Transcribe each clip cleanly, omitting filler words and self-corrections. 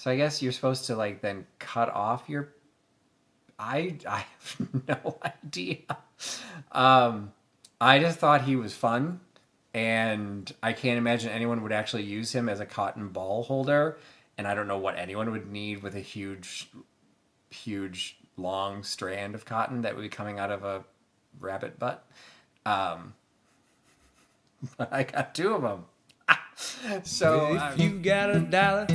So I guess you're supposed to like then cut off your. I have no idea. Um, I just thought he was fun, and I can't imagine anyone would actually use him as a cotton ball holder. And I don't know what anyone would need with a huge, long strand of cotton that would be coming out of a rabbit butt. Um, but I got two of them. So If you got a dollar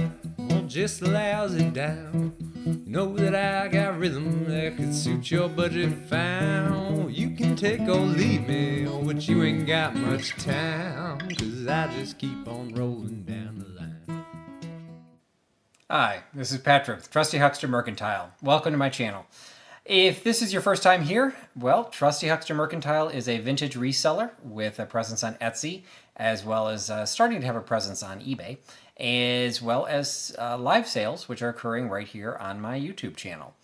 or just a lousy down, you know that I got rhythm that could suit your budget fine. You can take or leave me, but you ain't got much time, 'cause I just keep on rolling down the line. Hi, this is Patrick with Trusty Huckster Mercantile. Welcome to my channel. If this is your first time here, well, Trusty Huckster Mercantile is a vintage reseller with a presence on Etsy, as well as starting to have a presence on eBay, as well as live sales, which are occurring right here on my YouTube channel.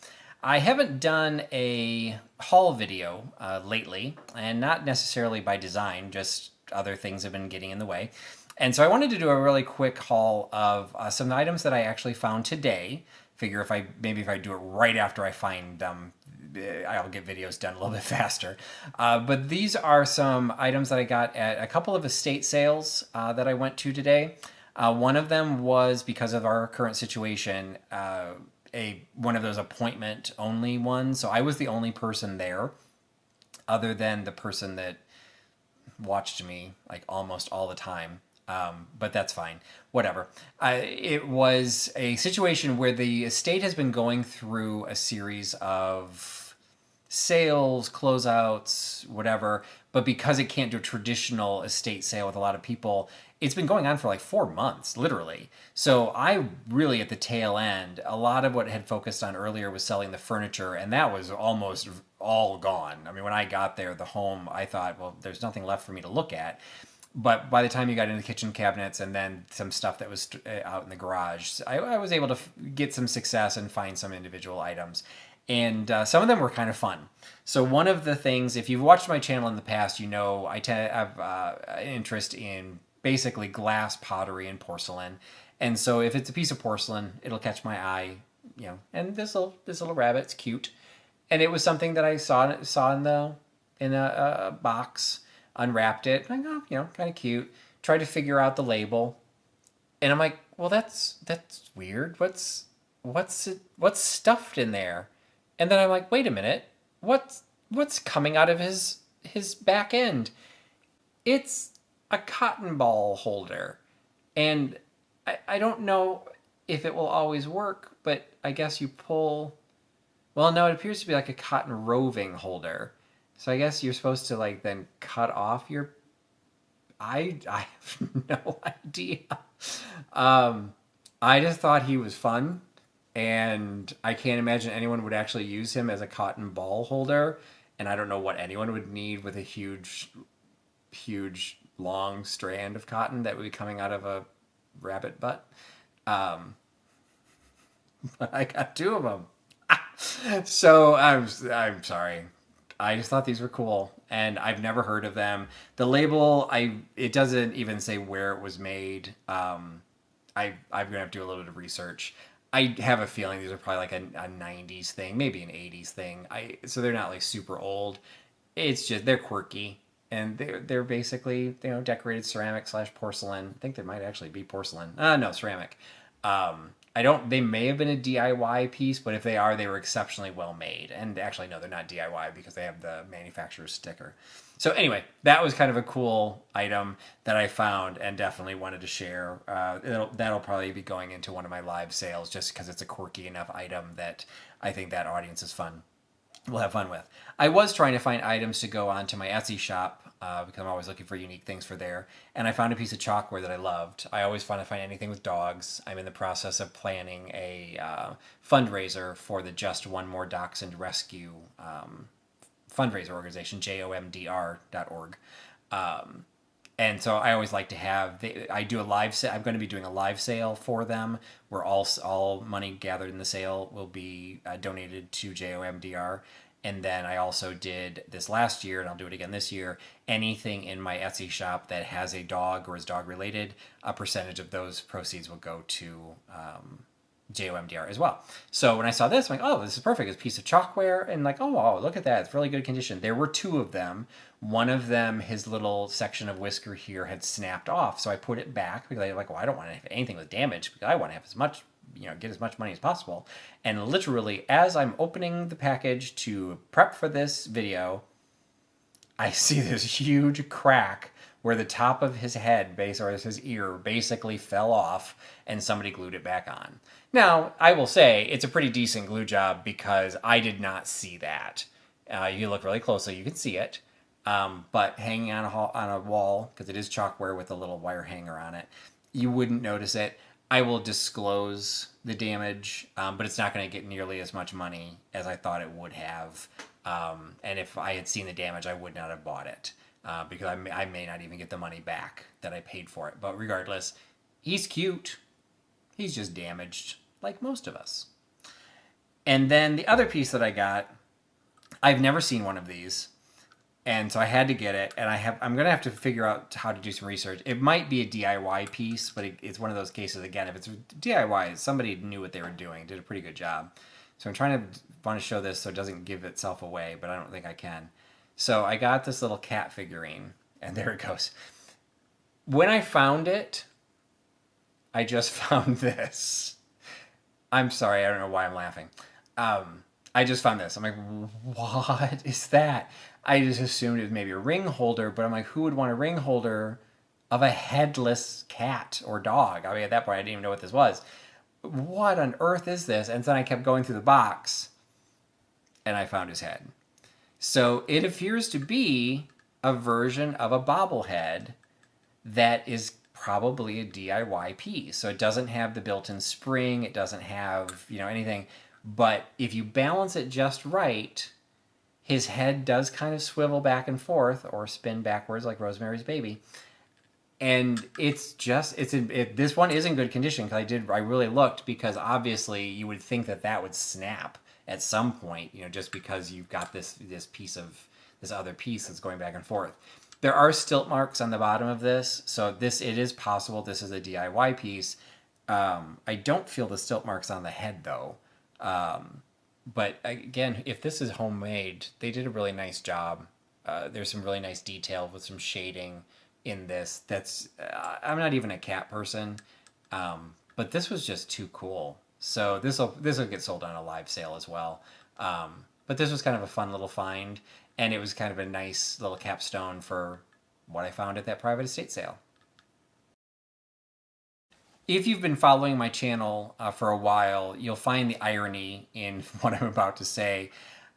I haven't done a haul video lately, and not necessarily by design, just other things have been getting in the way. And so I wanted to do a really quick haul of some items that I actually found today. Figure if I do it right after I find them, I'll get videos done a little bit faster. But these are some items that I got at a couple of estate sales that I went to today. One of them was, because of our current situation, one of those appointment only ones. So I was the only person there, other than the person that watched me like almost all the time. But that's fine. Whatever. It was a situation where the estate has been going through a series of sales, closeouts, whatever. But because it can't do a traditional estate sale with a lot of people, it's been going on for like 4 months, literally. So I really, at the tail end, a lot of what I had focused on earlier was selling the furniture, and that was almost all gone. I mean, when I got there, the home, I thought, well, there's nothing left for me to look at. But by the time you got into the kitchen cabinets and then some stuff that was out in the garage, I was able to get some success and find some individual items. And some of them were kind of fun. So one of the things, if you've watched my channel in the past, you know I have an interest in basically glass, pottery, and porcelain. And so if it's a piece of porcelain, it'll catch my eye, you know. And this little rabbit's cute, and it was something that I saw in a box. Unwrapped it. I go, you know, kind of cute. Tried to figure out the label, and I'm like, well, that's weird. What's stuffed in there? And then I'm like, wait a minute, what's coming out of his back end? It's a cotton ball holder, and I don't know if it will always work, but I guess you pull. Well, no, it appears to be like a cotton roving holder. So I guess you're supposed to like then cut off your. I have no idea. I just thought he was fun, and I can't imagine anyone would actually use him as a cotton ball holder. And I don't know what anyone would need with a huge, long strand of cotton that would be coming out of a rabbit butt. But I got two of them. So I'm sorry. I just thought these were cool, and I've never heard of them. The label, it doesn't even say where it was made. I'm gonna have to do a little bit of research. I have a feeling these are probably like a 90s thing, maybe an 80s thing. So they're not like super old. It's just they're quirky, and they're basically, you know, decorated ceramic / porcelain. I think they might actually be porcelain. No, ceramic. They may have been a DIY piece, but if they are, they were exceptionally well made. And actually, no, they're not DIY because they have the manufacturer's sticker. So anyway, that was kind of a cool item that I found and definitely wanted to share. That'll probably be going into one of my live sales just because it's a quirky enough item that I think that audience will have fun with. I was trying to find items to go onto my Etsy shop because I'm always looking for unique things for there. And I found a piece of chalkware that I loved. I always want to find anything with dogs. I'm in the process of planning a fundraiser for the Just One More Dachshund Rescue fundraiser organization, JOMDR.org. And so I always like to have, I do a live sale. I'm going to be doing a live sale for them where all money gathered in the sale will be donated to JOMDR. And then I also did this last year, and I'll do it again this year, anything in my Etsy shop that has a dog or is dog related, a percentage of those proceeds will go to JOMDR as well. So when I saw this, I'm like, oh, this is perfect. It's a piece of chalkware, and like, oh, wow, look at that. It's really good condition. There were two of them. One of them, his little section of whisker here had snapped off, so I put it back because I was like, well, I don't want to have anything with damage because I want to have as much, get as much money as possible. And literally, as I'm opening the package to prep for this video, I see this huge crack where the top of his head or his ear basically fell off and somebody glued it back on. Now, I will say it's a pretty decent glue job because I did not see that. You look really closely, you can see it. But hanging on a wall, because it is chalkware with a little wire hanger on it, you wouldn't notice it. I will disclose the damage, but it's not going to get nearly as much money as I thought it would have. And if I had seen the damage, I would not have bought it because I may not even get the money back that I paid for it. But regardless, he's cute. He's just damaged, like most of us. And then the other piece that I got, I've never seen one of these. And so I had to get it, and I'm going to have to figure out how to do some research. It might be a DIY piece, but it's one of those cases, again, if it's DIY, somebody knew what they were doing, did a pretty good job. So I'm want to show this so it doesn't give itself away, but I don't think I can. So I got this little cat figurine, and there it goes. When I found it, I just found this. I'm sorry, I don't know why I'm laughing. I just found this. I'm like, what is that? I just assumed it was maybe a ring holder, but I'm like, who would want a ring holder of a headless cat or dog? I mean, at that point, I didn't even know what this was. What on earth is this? And then I kept going through the box, and I found his head. So it appears to be a version of a bobblehead that is probably a DIY piece. So it doesn't have the built-in spring. It doesn't have, anything. But if you balance it just right, his head does kind of swivel back and forth or spin backwards like Rosemary's Baby. And this one is in good condition because I really looked, because obviously you would think that would snap at some point, just because you've got this other piece that's going back and forth. There are stilt marks on the bottom of this, so it is possible this is a DIY piece. I don't feel the stilt marks on the head though. But again, if this is homemade, they did a really nice job. There's some really nice detail with some shading in this. I'm not even a cat person, but this was just too cool. So this will get sold on a live sale as well. But this was kind of a fun little find, and it was kind of a nice little capstone for what I found at that private estate sale. If you've been following my channel for a while, you'll find the irony in what I'm about to say.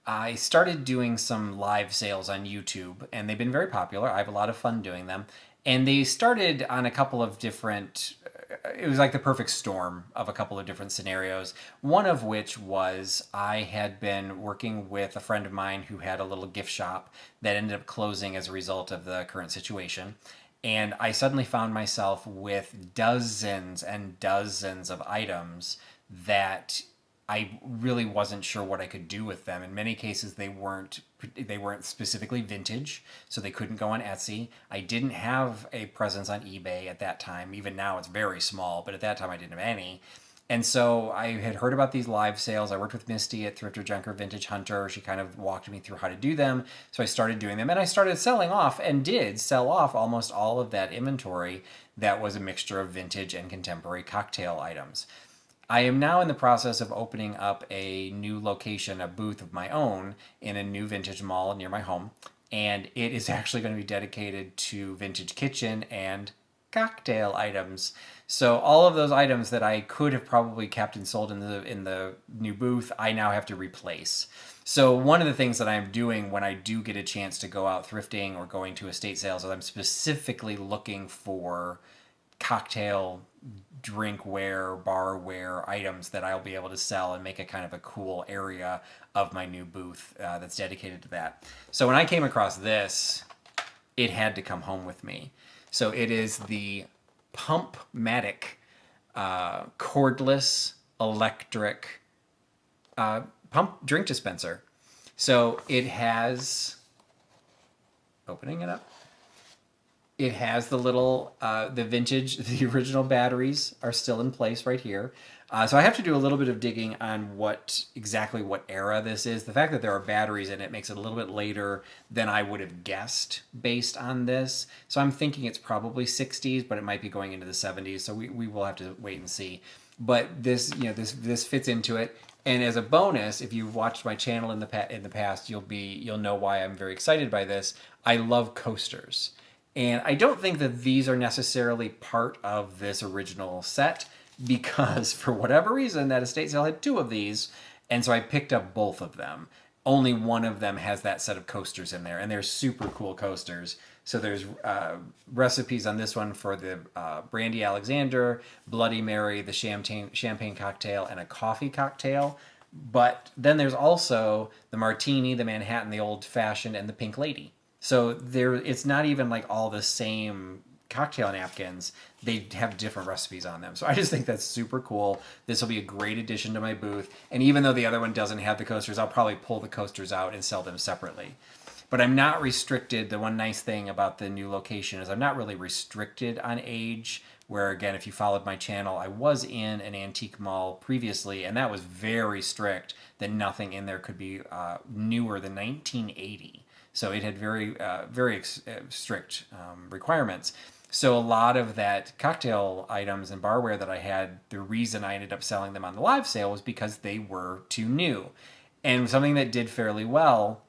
I started doing some live sales on YouTube, and they've been very popular. I have a lot of fun doing them. And they started on a couple of different, it was like the perfect storm of a couple of different scenarios. One of which was I had been working with a friend of mine who had a little gift shop that ended up closing as a result of the current situation. And I suddenly found myself with dozens and dozens of items that I really wasn't sure what I could do with them. In many cases, they weren't specifically vintage, so they couldn't go on Etsy. I didn't have a presence on eBay at that time. Even now, it's very small, but at that time, I didn't have any. And so I had heard about these live sales. I worked with Misty at Thrifter Junker Vintage Hunter. She kind of walked me through how to do them. So I started doing them, and I started selling off, and did sell off almost all of that inventory that was a mixture of vintage and contemporary cocktail items. I am now in the process of opening up a new location, a booth of my own, in a new vintage mall near my home. And it is actually going to be dedicated to vintage kitchen and cocktail items. So all of those items that I could have probably kept and sold in the new booth, I now have to replace. So one of the things that I'm doing when I do get a chance to go out thrifting or going to estate sales is I'm specifically looking for cocktail, drinkware, barware items that I'll be able to sell and make a kind of a cool area of my new booth that's dedicated to that. So when I came across this, it had to come home with me. So it is the Pumpmatic cordless electric pump drink dispenser. So it has, opening it up, it has the little, the original batteries are still in place right here. So I have to do a little bit of digging on exactly what era this is. The fact that there are batteries in it makes it a little bit later than I would have guessed based on this. So I'm thinking it's probably 60s, but it might be going into the 70s. So we will have to wait and see. But this fits into it. And as a bonus, if you've watched my channel in the past, you'll know why I'm very excited by this. I love coasters. And I don't think that these are necessarily part of this original set, because for whatever reason that estate sale had two of these, and so I picked up both of them. Only one of them has that set of coasters in there, and they're super cool coasters. So there's recipes on this one for the Brandy Alexander, Bloody Mary, the champagne cocktail, and a coffee cocktail. But then there's also the Martini, the Manhattan, the Old Fashioned, and the Pink Lady. So it's not even like all the same cocktail napkins. They have different recipes on them. So I just think that's super cool. This will be a great addition to my booth. And even though the other one doesn't have the coasters, I'll probably pull the coasters out and sell them separately. But I'm not restricted. The one nice thing about the new location is I'm not really restricted on age, where again, if you followed my channel, I was in an antique mall previously, and that was very strict that nothing in there could be newer than 1980. So it had very strict requirements. So a lot of that cocktail items and barware that I had, the reason I ended up selling them on the live sale was because they were too new. And something that did fairly well,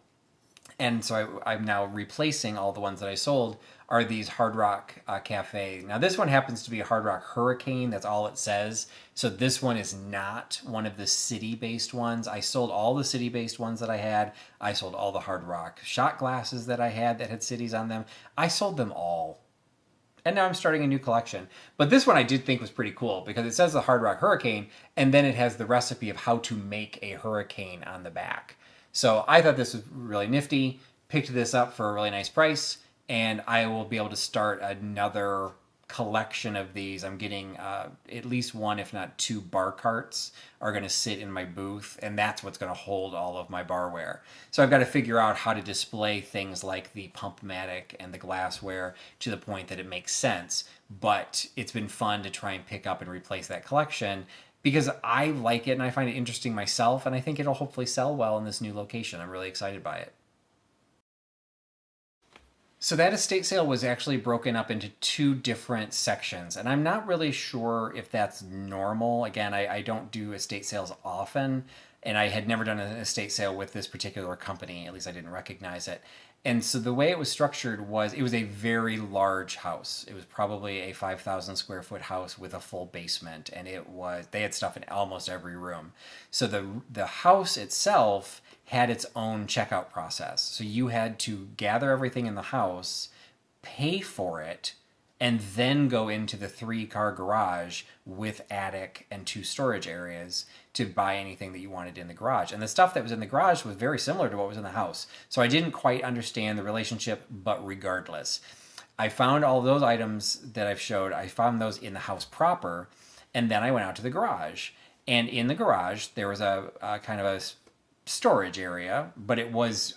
and so I'm now replacing all the ones that I sold, are these Hard Rock Cafe. Now this one happens to be a Hard Rock Hurricane, that's all it says. So this one is not one of the city-based ones. I sold all the city-based ones that I had. I sold all the Hard Rock shot glasses that I had that had cities on them. I sold them all. And now I'm starting a new collection. But this one I did think was pretty cool because it says the Hard Rock Hurricane, and then it has the recipe of how to make a hurricane on the back. So I thought this was really nifty, picked this up for a really nice price, and I will be able to start another collection of these. I'm getting at least one, if not two, bar carts are going to sit in my booth, and that's what's going to hold all of my barware. So I've got to figure out how to display things like the Pump-Matic and the glassware to the point that it makes sense. But it's been fun to try and pick up and replace that collection because I like it and I find it interesting myself, and I think it'll hopefully sell well in this new location. I'm really excited by it. So that estate sale was actually broken up into two different sections, and I'm not really sure if that's normal. Again, I don't do estate sales often, and I had never done an estate sale with this particular company. At least I didn't recognize it. And so the way it was structured was it was a very large house. It was probably a 5,000 square foot house with a full basement, and they had stuff in almost every room. So the house itself had its own checkout process. So you had to gather everything in the house, pay for it, and then go into the 3-car garage with attic and 2 storage areas to buy anything that you wanted in the garage. And the stuff that was in the garage was very similar to what was in the house. So I didn't quite understand the relationship, but regardless, I found all those items that I've showed, I found those in the house proper, and then I went out to the garage. And in the garage, there was a kind of a storage area, but it was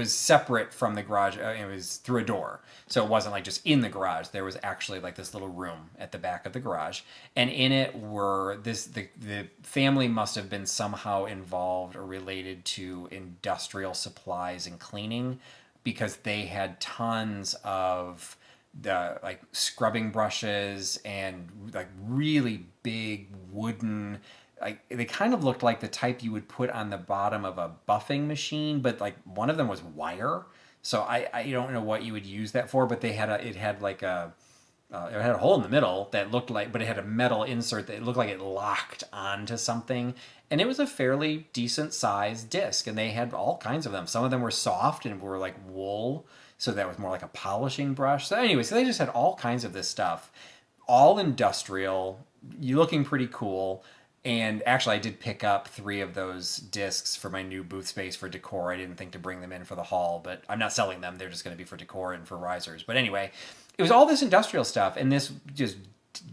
separate from the garage. It was through a door, so it wasn't like just in the garage. There was actually like this little room at the back of the garage, and in it were the family must have been somehow involved or related to industrial supplies and cleaning, because they had tons of the like scrubbing brushes and like really big wooden, like they kind of looked like the type you would put on the bottom of a buffing machine, but like one of them was wire. So I don't know what you would use that for, but it had a hole in the middle that looked like, but it had a metal insert that it looked like it locked onto something, and it was a fairly decent sized disc, and they had all kinds of them. Some of them were soft and were like wool, so that was more like a polishing brush. So anyway, so they just had all kinds of this stuff, all industrial, looking pretty cool. And actually, I did pick up 3 of those discs for my new booth space for decor. I didn't think to bring them in for the haul, but I'm not selling them. They're just going to be for decor and for risers. But anyway, it was all this industrial stuff in this just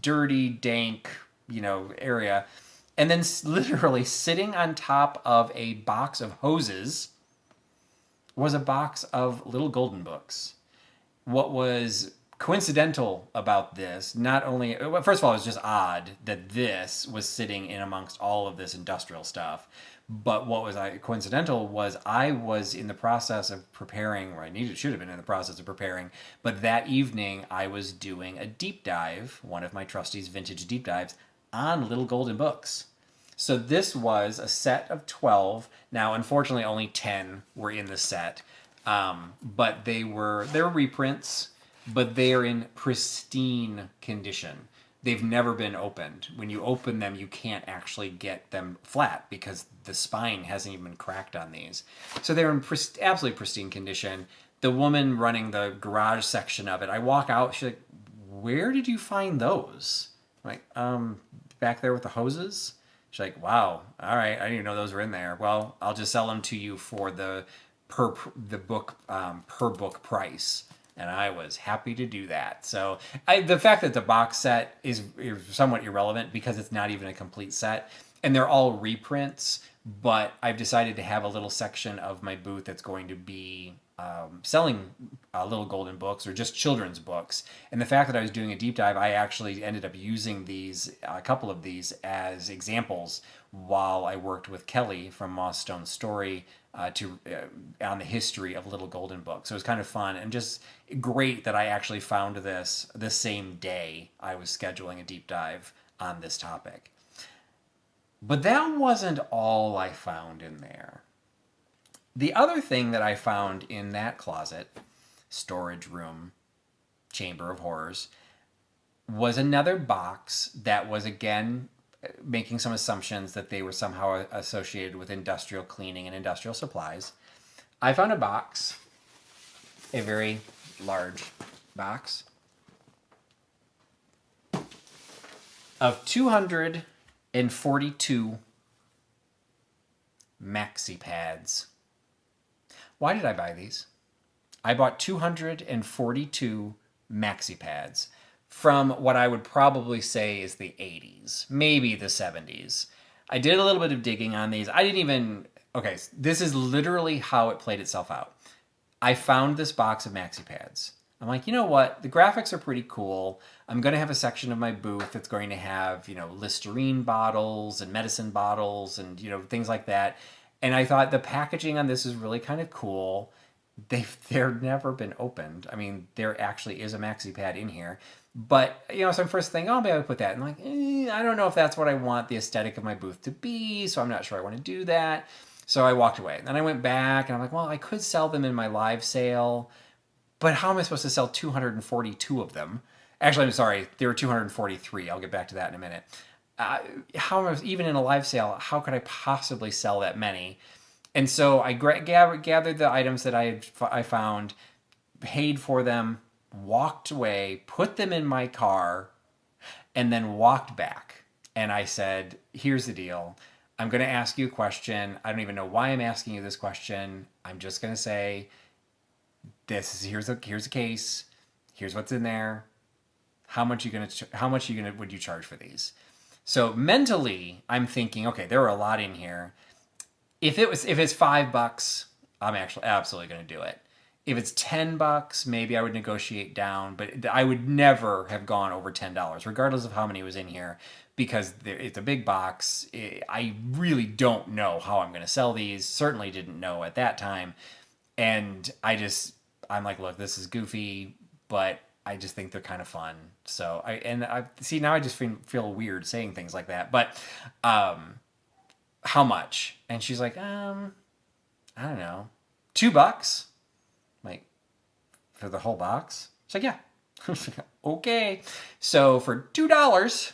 dirty, dank, area. And then literally sitting on top of a box of hoses was a box of little golden books. What was coincidental about this, not only, well, first of all, it was just odd that this was sitting in amongst all of this industrial stuff. But what was coincidental was I was in the process of preparing, or should have been in the process of preparing, but that evening I was doing a deep dive, one of my trustees' vintage deep dives, on Little Golden Books. So this was a set of 12. Now, unfortunately, only 10 were in the set, but they're reprints, but they're in pristine condition. They've never been opened. When you open them, you can't actually get them flat because the spine hasn't even been cracked on these. So they're in absolutely pristine condition. The woman running the garage section of it, I walk out, she's like, "Where did you find those?" I'm like, back there with the hoses." She's like, "Wow, all right, I didn't even know those were in there. Well, I'll just sell them to you for the per book price." And I was happy to do that. So the fact that the box set is somewhat irrelevant because it's not even a complete set. And they're all reprints, but I've decided to have a little section of my booth that's going to be selling Little Golden Books or just children's books. And the fact that I was doing a deep dive, I actually ended up using a couple of these as examples while I worked with Kelly from Moss Stone Story on the history of Little Golden Books. So it was kind of fun and just great that I actually found this the same day I was scheduling a deep dive on this topic. But that wasn't all I found in there. The other thing that I found in that closet, storage room, chamber of horrors, was another box that was, again, making some assumptions that they were somehow associated with industrial cleaning and industrial supplies. I found a box, a very large box, of 242 maxi pads. Why did I buy these? I bought 242 maxi pads from what I would probably say is the 80s, maybe the 70s. I did a little bit of digging on these. Okay, this is literally how it played itself out. I found this box of maxi pads. I'm like, you know what? The graphics are pretty cool. I'm going to have a section of my booth that's going to have, Listerine bottles and medicine bottles and, things like that. And I thought the packaging on this is really kind of cool. They're never been opened. I mean, there actually is a maxi pad in here. But, so I'm first thinking, maybe I'll put that. And I'm like, I don't know if that's what I want the aesthetic of my booth to be, so I'm not sure I want to do that. So I walked away. Then I went back, and I'm like, well, I could sell them in my live sale, but how am I supposed to sell 242 of them? Actually, I'm sorry, there were 243. I'll get back to that in a minute. Even in a live sale, how could I possibly sell that many? And so I gathered the items that I found, paid for them, walked away, put them in my car, and then walked back. And I said, here's the deal. I'm going to ask you a question. I don't even know why I'm asking you this question. I'm just going to say, here's a case. Here's what's in there. How much would you charge for these? So mentally, I'm thinking, okay, there are a lot in here. If it's $5, I'm actually absolutely going to do it. If it's $10, maybe I would negotiate down, but I would never have gone over $10, regardless of how many was in here, because it's a big box. I really don't know how I'm going to sell these. Certainly didn't know at that time. And I'm like, look, this is goofy, but I just think they're kind of fun. So I see, now I just feel weird saying things like that. But how much? And she's like, I don't know, $2. Like, for the whole box? She's like, yeah. Okay. So for $2,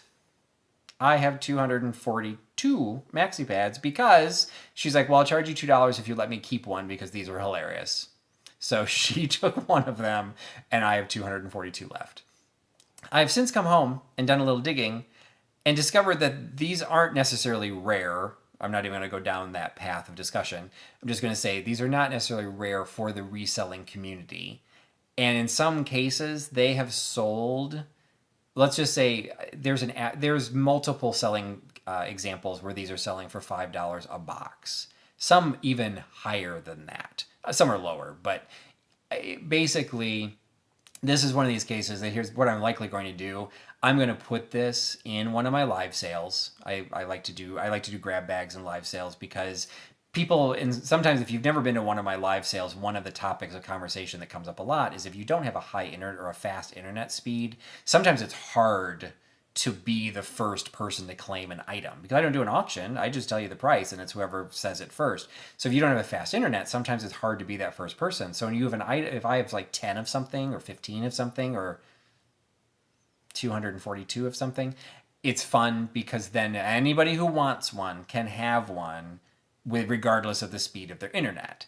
I have 242 maxi pads because she's like, well, I'll charge you $2 if you let me keep one because these are hilarious. So she took one of them and I have 242 left. I've since come home and done a little digging and discovered that these aren't necessarily rare. I'm not even going to go down that path of discussion. I'm just going to say these are not necessarily rare for the reselling community. And in some cases, they have sold, let's just say there's multiple selling examples where these are selling for $5 a box. Some even higher than that. Some are lower, but basically this is one of these cases that here's what I'm likely going to do. I'm going to put this in one of my live sales. I like to do grab bags and live sales because people, and sometimes if you've never been to one of my live sales, one of the topics of conversation that comes up a lot is if you don't have a high internet or a fast internet speed, sometimes it's hard to be the first person to claim an item. Because I don't do an auction, I just tell you the price and it's whoever says it first. So if you don't have a fast internet, sometimes it's hard to be that first person. So when you have an item, if I have like 10 of something or 15 of something or 242 of something, it's fun because then anybody who wants one can have one with regardless of the speed of their internet.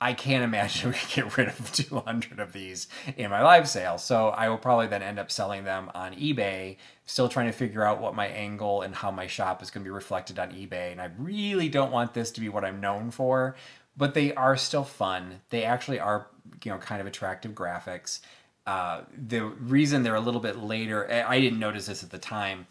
I can't imagine we could get rid of 200 of these in my live sale. So I will probably then end up selling them on eBay, still trying to figure out what my angle and how my shop is going to be reflected on eBay. And I really don't want this to be what I'm known for, but they are still fun. They actually are, kind of attractive graphics. The reason they're a little bit later, I didn't notice this at the time,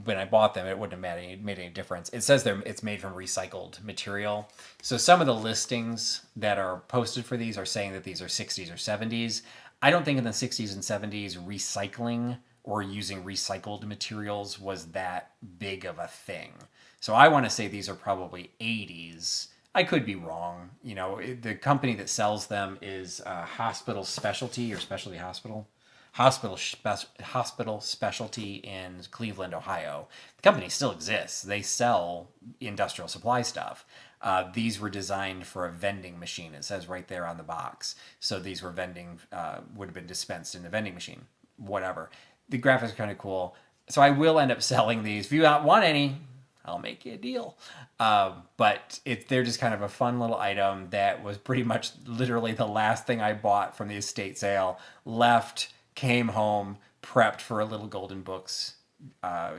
when I bought them, it wouldn't have made any difference. It says it's made from recycled material. So some of the listings that are posted for these are saying that these are 60s or 70s. I don't think in the 60s and 70s recycling or using recycled materials was that big of a thing. So I want to say these are probably 80s. I could be wrong. The company that sells them is Hospital Specialty or Specialty Hospital. Hospital Specialty in Cleveland, Ohio. The company still exists. They sell industrial supply stuff. These were designed for a vending machine. It says right there on the box. So these were would have been dispensed in the vending machine. Whatever. The graphics are kind of cool. So I will end up selling these. If you want any, I'll make you a deal. But they're just kind of a fun little item that was pretty much literally the last thing I bought from the estate sale. Left, came home, prepped for a little Golden Books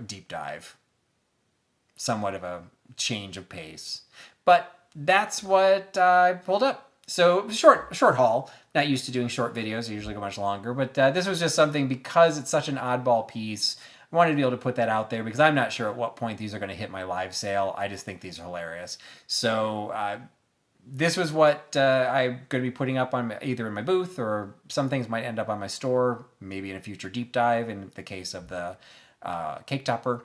deep dive. Somewhat of a change of pace. But that's what I pulled up. So short haul. Not used to doing short videos. I usually go much longer. But this was just something, because it's such an oddball piece, I wanted to be able to put that out there because I'm not sure at what point these are going to hit my live sale. I just think these are hilarious. So this was what I'm going to be putting up on either in my booth, or some things might end up on my store, maybe in a future deep dive in the case of the cake topper.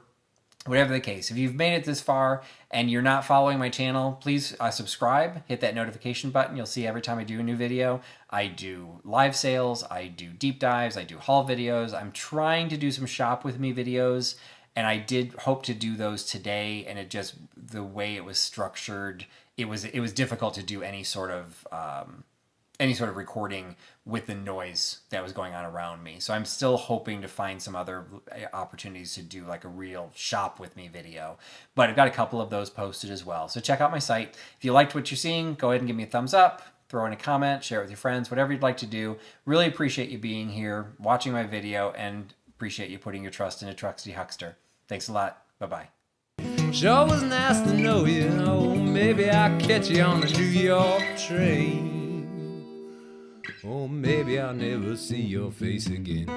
Whatever the case, if you've made it this far and you're not following my channel, please subscribe, hit that notification button. You'll see every time I do a new video. I do live sales, I do deep dives, I do haul videos. I'm trying to do some shop with me videos, and I did hope to do those today, and it just, the way it was structured, it was difficult to do any sort of recording with the noise that was going on around me. So I'm still hoping to find some other opportunities to do like a real shop with me video. But I've got a couple of those posted as well. So check out my site. If you liked what you're seeing, go ahead and give me a thumbs up, throw in a comment, share it with your friends, whatever you'd like to do. Really appreciate you being here, watching my video, and appreciate you putting your trust in a trusty huckster. Thanks a lot. Bye-bye. Sure was nice to know you. Oh, maybe I'll catch you on the New York train. Or maybe I'll never see your face again.